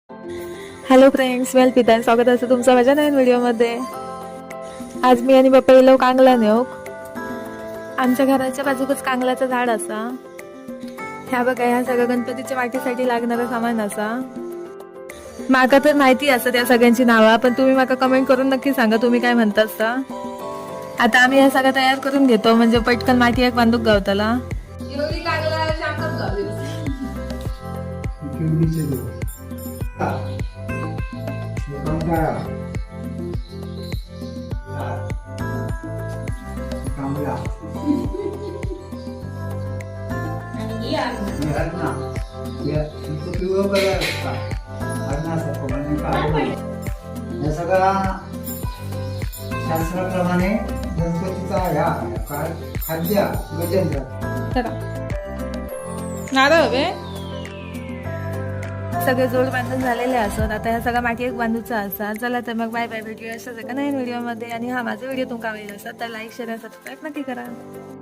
Hello friends, वेलपितान स्वागत असं तुमचं माझ्या नवीन व्हिडिओमध्ये. आज मी आणि बाप्पा येलो कांगला नेऊक. आमच्या घराच्या बाजूकच कांगलाचं झाड असा. ह्या बघा, ह्या सगळं गणपतीच्या वाटीसाठी लागणारं सामान असा. माका तर माहिती असं त्या सगळ्यांची नावं, पण तुम्ही माका कमेंट करून नक्की सांगा तुम्ही काय म्हणतात. आता आम्ही ह्या सगळं तयार करून घेतो, म्हणजे पटकन माती एक बांधूक गावताला. शास्त्राप्रमाणे गणपतीचा ह्या खाद्य गजेंद्र सगळे जोड बांधून झालेले असत. आता ह्या सगळ्या माती एक बांधूचा असा. चला तर मग बाय बाय, भेटूया अशाच एका नवीन व्हिडिओमध्ये. आणि हा माझा व्हिडिओ तुमका आवडला असेल तर लाईक शेअर सबस्क्राईब नक्की करा.